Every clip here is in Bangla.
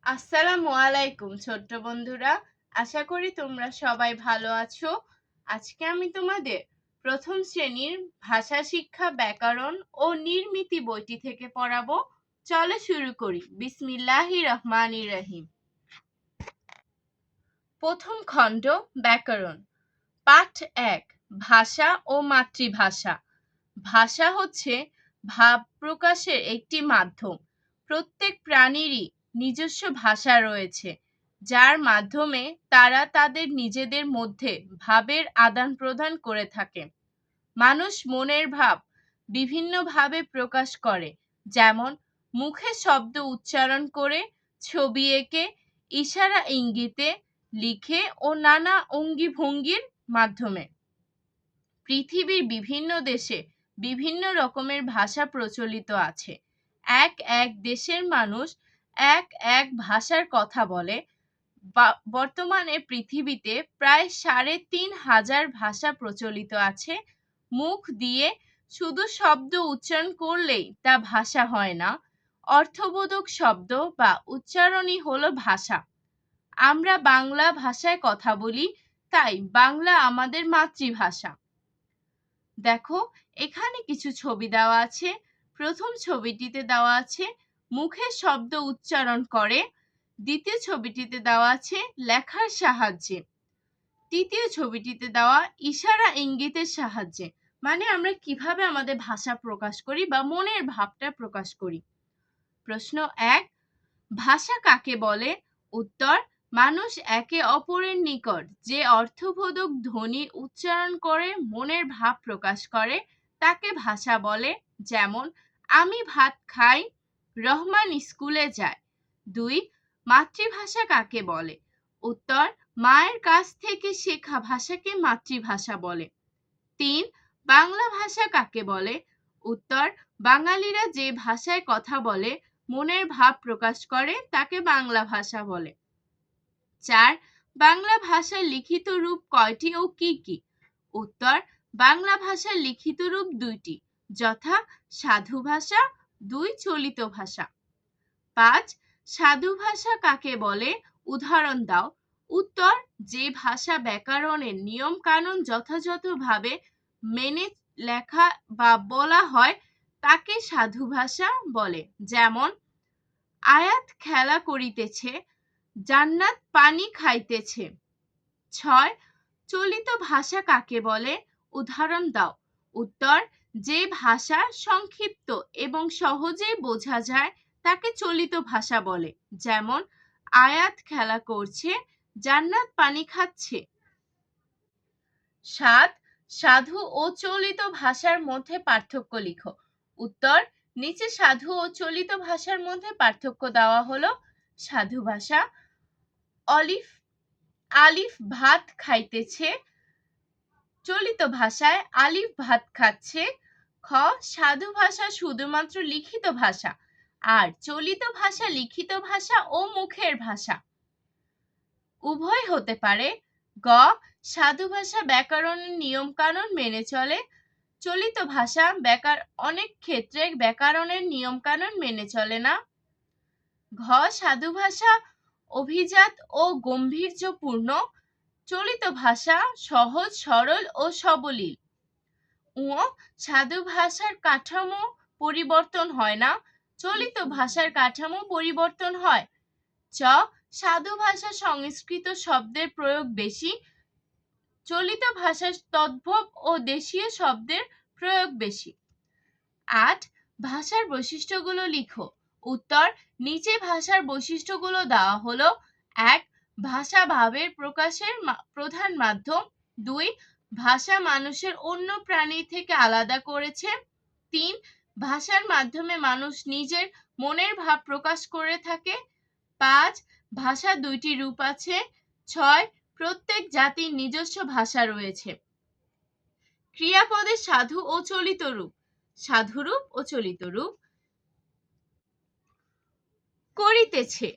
আসসালামু আলাইকুম ছোট্ট বন্ধুরা, আশা করি তোমরা সবাই ভালো আছো। আজকে আমি তোমাদের প্রথম শ্রেণীর ভাষা শিক্ষা ব্যাকরণ ও নির্মিতি বইটি থেকে পড়াবো। চলো শুরু করি। বিসমিল্লাহির রহমানির রহিম। প্রথম খণ্ড ব্যাকরণ। পাঠ ১, ভাষা ও মাতৃভাষা। ভাষা হচ্ছে ভাব প্রকাশের একটি মাধ্যম। প্রত্যেক প্রাণীরই নিজস্ব ভাষা রয়েছে, যার মাধ্যমে তারা তাদের নিজেদের মধ্যে ভাবের আদান প্রদান করে থাকে। মানুষ মনের ভাব বিভিন্নভাবে প্রকাশ করে, যেমন মুখে শব্দ উচ্চারণ করে, ছবি এঁকে, ইশারা ইঙ্গিতে, লিখে ও নানা অঙ্গি ভঙ্গির মাধ্যমে। পৃথিবীর বিভিন্ন দেশে বিভিন্ন রকমের ভাষা প্রচলিত আছে। এক এক দেশের মানুষ এক এক ভাষার কথা বলে। বর্তমানে পৃথিবীতে প্রায় ৩,৫০০ ভাষা প্রচলিত আছে। মুখ দিয়ে শুধু শব্দ উচ্চারণ করলেই তা ভাষা হয় না, অর্থবোধক শব্দ বা উচ্চারণই হলো ভাষা। আমরা বাংলা ভাষায় কথা বলি, তাই বাংলা আমাদের মাতৃভাষা। দেখো, এখানে কিছু ছবি দেওয়া আছে। প্রথম ছবিটিতে দেওয়া আছে মুখে শব্দ উচ্চারণ করে। দ্বিতীয় ছবিটিতে দেওয়া আছে লেখার সাহায্যে। তৃতীয় ছবিটিতে দেওয়া ইশারা ইঙ্গিতের সাহায্যে। মানে আমরা কিভাবে আমাদের ভাষা প্রকাশ করি বা মনের ভাবটা প্রকাশ করি। প্রশ্ন ১, ভাষা কাকে বলে? উত্তর, মানুষ একে অপরের নিকট যে অর্থবোধক ধ্বনি উচ্চারণ করে মনের ভাব প্রকাশ করে তাকে ভাষা বলে। যেমন, আমি ভাত খাই, রহমান স্কুলে যায়। ২, মাতৃভাষা কাকে বলে? উত্তর, মায়ের কাছ থেকে শেখা ভাষাকে মাতৃভাষা বলে। ৩, বাংলা ভাষা কাকে বলে? উত্তর, বাঙালিরা যে ভাষায় কথা বলে, মনের ভাব প্রকাশ করে তাকে বাংলা ভাষা বলে। ৪, বাংলা ভাষার লিখিত রূপ কয়টি ও কি কি? উত্তর, বাংলা ভাষার লিখিত রূপ ২টি, যথা সাধু ভাষা, ২ চলিত ভাষা। ৫, সাধু ভাষা কাকে বলে? উদাহরণ দাও। উত্তর, যে ভাষা ব্যাকরণের নিয়ম কানুন যথাযথভাবে মেনে লেখা বা বলা হয় তাকে সাধু ভাষা বলে। যেমন, আয়াত খেলা করিতেছে, জান্নাত পানি খাইতেছে। ৬, চলিত ভাষা কাকে বলে? উদাহরণ দাও। উত্তর, যে ভাষা সংক্ষিপ্ত এবং সহজেই বোঝা যায় তাকে চলিত ভাষা বলে। যেমন, আয়াত খেলা করছে, জান্নাত পানি খাচ্ছে। ৭, সাধু ও চলিত ভাষার মধ্যে পার্থক্য লিখো। উত্তর, নিচে সাধু ও চলিত ভাষার মধ্যে পার্থক্য দেওয়া হলো। সাধু ভাষা, আলিফ ভাত খাইতেছে। চলিত ভাষায় আলিফ ভাত খাচ্ছে। খ, সাধু ভাষা শুধুমাত্র লিখিত ভাষা, আর চলিত ভাষা লিখিত ভাষা ও মুখের ভাষা উভয় হতে পারে। গ, সাধু ভাষা ব্যাকরণের নিয়ম কানুন মেনে চলে। চলিত ভাষা অনেক ক্ষেত্রে ব্যাকরণের নিয়ম কানুন মেনে চলে না। ঘ, সাধু ভাষা অভিজাত ও গম্ভীর্যপূর্ণ। চলিত ভাষা সহজ সরল ও সবলীল। উ, সাধু ভাষার কাঠামো পরিবর্তন হয় না, চলিত ভাষার কাঠামো পরিবর্তন হয়। চ, সাধু ভাষা সংস্কৃত শব্দের প্রয়োগ বেশি, চলিত ভাষার তদ্ভব ও দেশীয় শব্দের প্রয়োগ বেশি। ৮, ভাষার বৈশিষ্ট্যগুলো লিখো। উত্তর, নিচে ভাষার বৈশিষ্ট্যগুলো দেওয়া হলো। ১, ভাষা ভাবের প্রকাশের প্রধান মাধ্যম। ২, ভাষা মানুষের অন্য প্রাণী থেকে আলাদা করেছে। ৩, ভাষার মাধ্যমে মানুষ নিজের মনের ভাব প্রকাশ করে থাকে। ৫, ভাষার ২টি রূপ আছে। ৬, প্রত্যেক জাতির নিজস্ব ভাষা রয়েছে। ক্রিয়াপদের সাধু ও চলিত রূপ। সাধু রূপ ও চলিত রূপ। করিতেছে,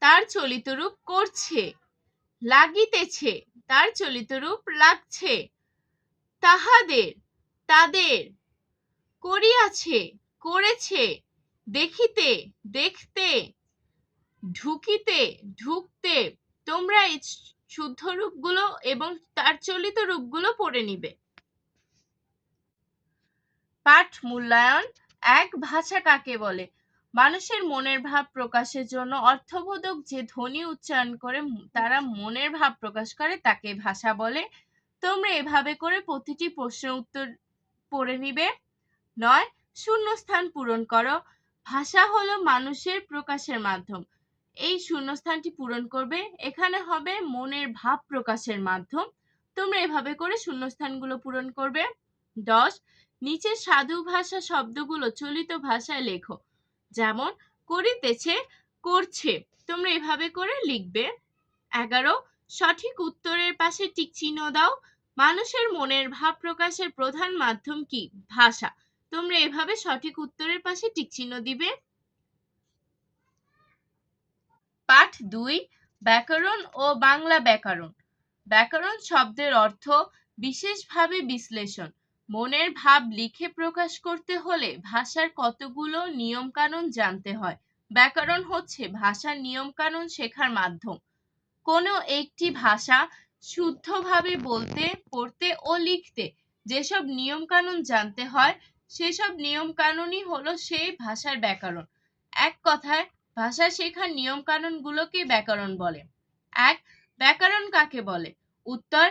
তার চলিত রূপ করছে। লাগিতেছে, তার চলিত রূপ লাগছে। তাহাদের, তাদের। করিয়াছে, করেছে। দেখিতে, দেখতে। ঢুকিতে, ঢুকতে। তোমরা এই শুদ্ধ রূপগুলো এবং তার চলিত রূপগুলো পড়ে নিবে। পাঠ মূল্যায়ন। ১. ভাষা কাকে বলে? মানুষের মনের ভাব প্রকাশের জন্য অর্থবোধক যে ধ্বনি উচ্চারণ করে তারা মনের ভাব প্রকাশ করে তাকে ভাষা বলে। তোমরা এভাবে করে প্রতিটি প্রশ্নের উত্তর পড়ে নিবে। ৯. শূন্যস্থান পূরণ করো। ভাষা হলো মানুষের প্রকাশের মাধ্যম। এই শূন্যস্থানটি পূরণ করবে। এখানে হবে মনের ভাব প্রকাশের মাধ্যম। তোমরা এভাবে করে শূন্যস্থানগুলো পূরণ করবে। 10. নিচের সাধু ভাষা শব্দগুলো চলিত ভাষায় লেখো। যেমন করিতেছে, করছে। তোমরা এভাবে করে লিখবে। 11. সঠিক উত্তরের পাশে টিক চিহ্ন দাও। মানুষের মনের ভাব প্রকাশের প্রধান মাধ্যম কি? ভাষা। তোমরা এভাবে সঠিক উত্তরের পাশে টিক চিহ্ন দিবে। পাঠ 2. ব্যাকরণ ও বাংলা ব্যাকরণ। ব্যাকরণ শব্দের অর্থ বিশেষভাবে বিশ্লেষণ। মনের ভাব লিখে প্রকাশ করতে হলে ভাষার কতগুলো নিয়ম কানুন জানতে হয়। ব্যাকরণ হচ্ছে ভাষার নিয়ম কানুন শেখার মাধ্যম। কোনো একটি ভাষা শুদ্ধভাবে বলতে, পড়তে ও লিখতে যেসব নিয়ম কানুন জানতে হয় সেসব নিয়ম কানুনই হলো সেই ভাষার ব্যাকরণ। এক কথায় ভাষা শেখার নিয়ম কানুন গুলোকে ব্যাকরণ বলে। ১. ব্যাকরণ কাকে বলে? উত্তর: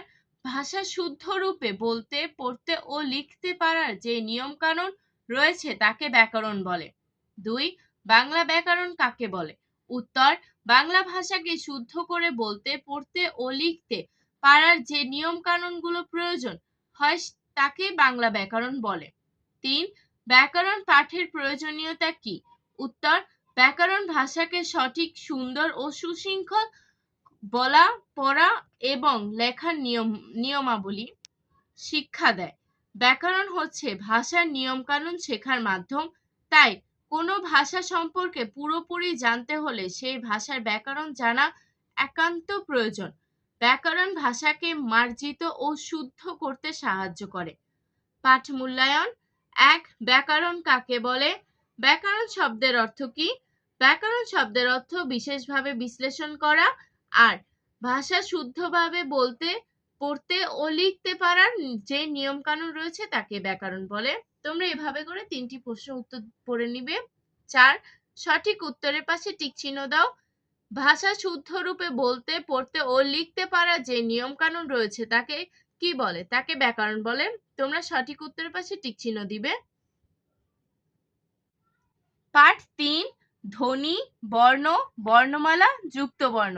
ভাষা শুদ্ধ রূপে বলতে, পড়তে ও লিখতে পারার যে নিয়ম কানুন রয়েছে তাকে ব্যাকরণ বলে। ২. বাংলা ব্যাকরণ কাকে বলে? উত্তর: বাংলা ভাষাকে শুদ্ধ করে বলতে, পড়তে ও লিখতে পারার যে নিয়ম কানুনগুলো প্রয়োজন হয় তাকে বাংলা ব্যাকরণ বলে। ৩. ব্যাকরণ পাঠের প্রয়োজনীয়তা কি? উত্তর: ব্যাকরণ ভাষাকে সঠিক, সুন্দর ও সুশৃঙ্খল বলা, পড়া এবং লেখার নিয়মাবলী শিক্ষা দেয়। ব্যাকরণ হচ্ছে ভাষার নিয়ম কানুন শেখার মাধ্যম। তাই কোনো ভাষা সম্পর্কে পুরোপুরি জানতে হলে সেই ভাষার ব্যাকরণ জানা একান্ত প্রয়োজন। ব্যাকরণ ভাষাকে মার্জিত ও শুদ্ধ করতে সাহায্য করে। পাঠ মূল্যায়ন। ১. ব্যাকরণ কাকে বলে? ব্যাকরণ শব্দের অর্থ কি? ব্যাকরণ শব্দের অর্থ বিশেষভাবে বিশ্লেষণ করা আর ভাষা শুদ্ধভাবে বলতে, পড়তে ও লিখতে পারার যে নিয়ম কানুন রয়েছে তাকে ব্যাকরণ বলে। তোমরা এভাবে করে ৩টি প্রশ্নের উত্তর পড়ে নিবে। ৪. সঠিক উত্তরের পাশে টিক চিহ্ন দাও। ভাষা শুদ্ধ রূপে বলতে, পড়তে ও লিখতে পারা যে নিয়ম কানুন রয়েছে তাকে কি বলে? তাকে ব্যাকরণ বলে। তোমরা সঠিক উত্তরের পাশে টিক চিহ্ন দিবে। পাঠ ৩. ধ্বনি, বর্ণ, বর্ণমালা, যুক্ত বর্ণ।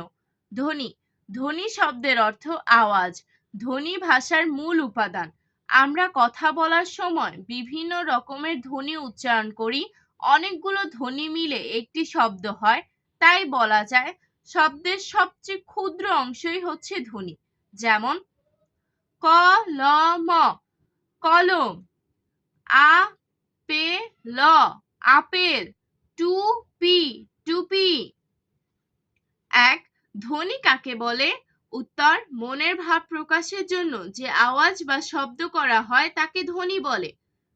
ধ্বনি। ধ্বনি শব্দের অর্থ আওয়াজ। ধ্বনি ভাষার মূল উপাদান। আমরা কথা বলার সময় বিভিন্ন রকমের ধ্বনি উচ্চারণ করি। অনেকগুলো ধ্বনি মিলে একটি শব্দ হয়। তাই বলা যায় শব্দের সবচেয়ে ক্ষুদ্র অংশই হচ্ছে ধ্বনি। যেমন কলম, কলম। Apple, apple. টুপি, টুপি। ১. ধ্বনি কাকে বলে? উত্তর: মনের ভাব প্রকাশের জন্য যে আওয়াজ বা শব্দ করা হয় তাকে ধ্বনি বলে।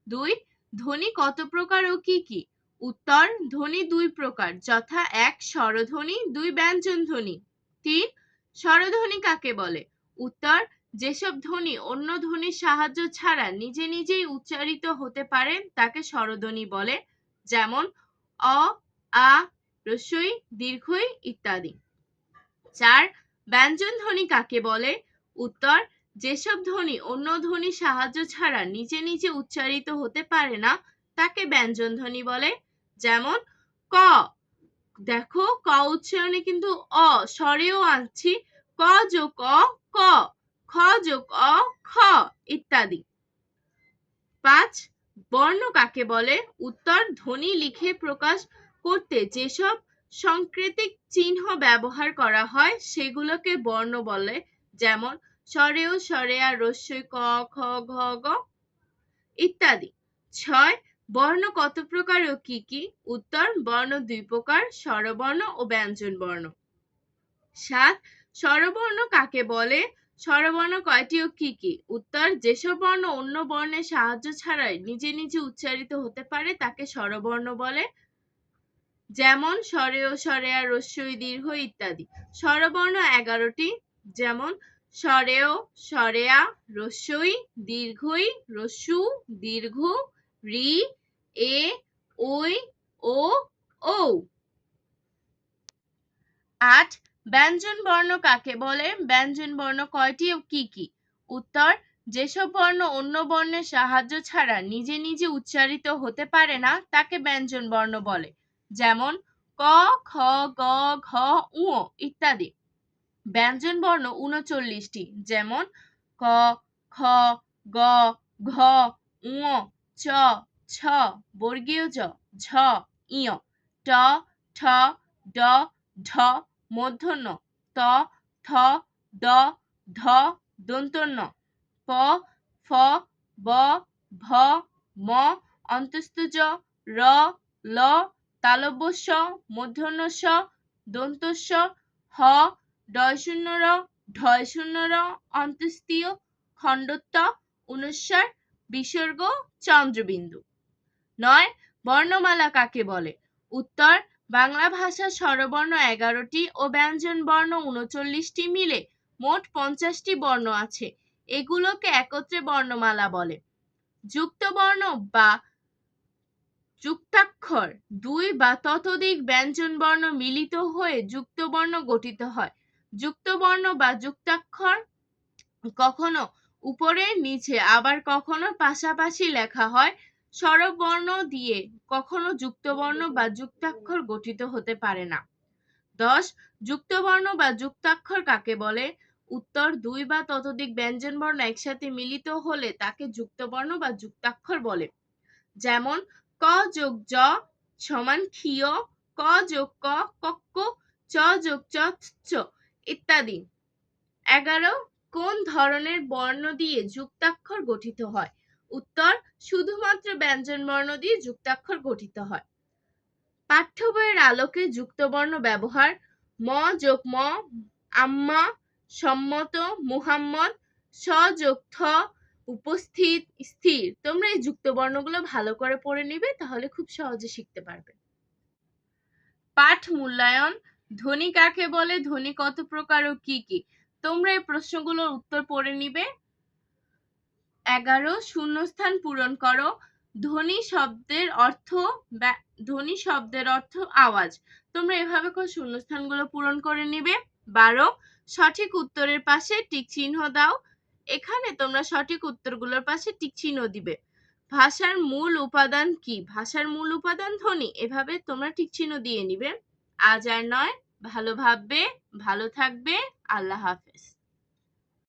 ২. ধ্বনি কত প্রকার ও কি কি? উত্তর: ধ্বনি ২ প্রকার, যথা ১. স্বরধ্বনি, ২. ব্যঞ্জন ধ্বনি। ৩. স্বরধ্বনি কাকে বলে? উত্তর: যেসব ধ্বনি অন্য ধ্বনির সাহায্য ছাড়া নিজে নিজেই উচ্চারিত হতে পারে তাকে স্বরধ্বনি বলে। যেমন অ, আ, হ্রস্বই, দীর্ঘই ইত্যাদি। ৪. ব্যঞ্জন ধ্বনি কাকে বলে? উত্তর: যেসব ধ্বনি অন্য ধ্বনির সাহায্য ছাড়া নিজে নিজে উচ্চারিত হতে পারে না তাকে ব্যঞ্জন ধ্বনি বলে। যেমন ক। দেখো ক উচ্চারণে কিন্তু অ স্বরেও আনছি। ক যোগ অ ক, খ যোগ অ খ ইত্যাদি। ৫. বর্ণ কাকে বলে? উত্তর: ধ্বনি লিখে প্রকাশ করতে যেসব সাংকেতিক চিহ্ন ব্যবহার করা হয় সেগুলোকে বর্ণ বলে। যেমন স্বরেও, স্বরেয়া, হ্রস্বই ক, খ, গ, ঘ ইত্যাদি। ৬. বর্ণ কত প্রকার ও কি কি? উত্তর: বর্ণ ২ প্রকার, স্বরবর্ণ ও ব্যঞ্জন বর্ণ। ৭. স্বরবর্ণ কাকে বলে? স্বরবর্ণ কয়টি ও কি কি? উত্তর: যেসব বর্ণ অন্য বর্ণের সাহায্য ছাড়াই নিজে নিজে উচ্চারিত হতে পারে তাকে স্বরবর্ণ বলে। যেমন স্বরেয়, স্বরেয়া, রস্বই, দীর্ঘ ইত্যাদি। স্বরবর্ণ 11টি, যেমন স্বরেয়, স্বরেয়া, রস্বই, দীর্ঘই, রস্যু, দীর্ঘ, রি, এ, ওই, ও, ঔ। 8. ব্যঞ্জন বর্ণ কাকে বলে? ব্যঞ্জন বর্ণ কয়টি ও কি কি? উত্তর: যেসব বর্ণ অন্য বর্ণের সাহায্য ছাড়া নিজে নিজে উচ্চারিত হতে পারে না তাকে ব্যঞ্জন বর্ণ বলে। যেমন ক, খ, গ, ঘ, ঙ ইত্যাদি। ব্যঞ্জন বর্ণ 39টি, যেমন ক, খ, গ, ঘ, ঙ, চ, ছ, বর্গীয় জ, ঝ, ঞ, ট, ঠ, ড, ঢ, মূর্ধন্য ত, থ, দ, ধ, দন্তন্য প, ফ, ব, ভ, ম, অন্তস্থ জ, র, ল, তালব্য শ, মূর্ধন্য ষ, দন্ত স, হ, ডয়-শূন্য র, ঢয়-শূন্য র, অন্ত্যেষ্টিয় খণ্ডত্ব, অনুস্বার, বিসর্গ, চন্দ্রবিন্দু। 9. বর্ণমালা কাকে বলে? উত্তর: বাংলা ভাষার স্বরবর্ণ 11টি ও ব্যঞ্জন বর্ণ 39টি মিলে মোট 50টি বর্ণ আছে। এগুলোকে একত্রে বর্ণমালা বলে। যুক্ত বর্ণ বা যুক্তাক্ষর 2 বা ততোধিক ব্যঞ্জন বর্ণ মিলিত হয়ে যুক্ত বর্ণ গঠিত হয়। যুক্ত বর্ণ বা যুক্তাক্ষর কখনো উপরে নিচে আবার কখনো পাশাপাশি লেখা হয়। স্বরবর্ণ দিয়ে কখনো যুক্তবর্ণ বা যুক্তাক্ষর গঠিত হতে পারে না। 10. যুক্তবর্ণ বা যুক্তাক্ষর কাকে বলে? উত্তর: 2 বা ততোধিক ব্যঞ্জন বর্ণ একসাথে মিলিত হলে তাকে যুক্তবর্ণ বা যুক্তাক্ষর বলে। যেমন ক যোগ জ সমান ক্ষীয়, ক যোগ ক কক্ক, চ যোগ চ চ ইত্যাদি। 11. কোন ধরনের বর্ণ দিয়ে যুক্তাক্ষর গঠিত হয়? উত্তর: শুধুমাত্র ব্যঞ্জন বর্ণ দিয়ে যুক্তাক্ষর গঠিত হয়। পাঠ্য বইয়ের আলোকে যুক্তবর্ণ ব্যবহার: ম যোগ ম, আম্মা, সম্মত, মুহাম্মদ, স যোগ থ, উপস্থিত, স্থির। তোমরা এই যুক্তবর্ণগুলো ভালো করে পড়ে নিবে, তাহলে খুব সহজে শিখতে পারবে। পাঠ মূল্যায়ন: ধ্বনি কাকে বলে? ধ্বনি কত প্রকার ও কি কি? তোমরা এই প্রশ্নগুলোর উত্তর পড়ে নিবে। 11. শূন্যস্থান পূরণ করো। ধ্বনি শব্দের অর্থ আওয়াজ। তোমরা এভাবে করে শূন্যস্থানগুলো পূরণ করে নিবে। 12. সঠিক উত্তরের পাশে টিক চিহ্ন দাও। এখানে তোমরা সঠিক উত্তরগুলোর পাশে টিক চিহ্ন দিবে। ভাষার মূল উপাদান কি? ভাষার মূল উপাদান ধ্বনি। এভাবে তোমরা টিক চিহ্ন দিয়ে নিবে। আজ আর নয়, ভালো ভাববে, ভালো থাকবে। আল্লাহ হাফেজ।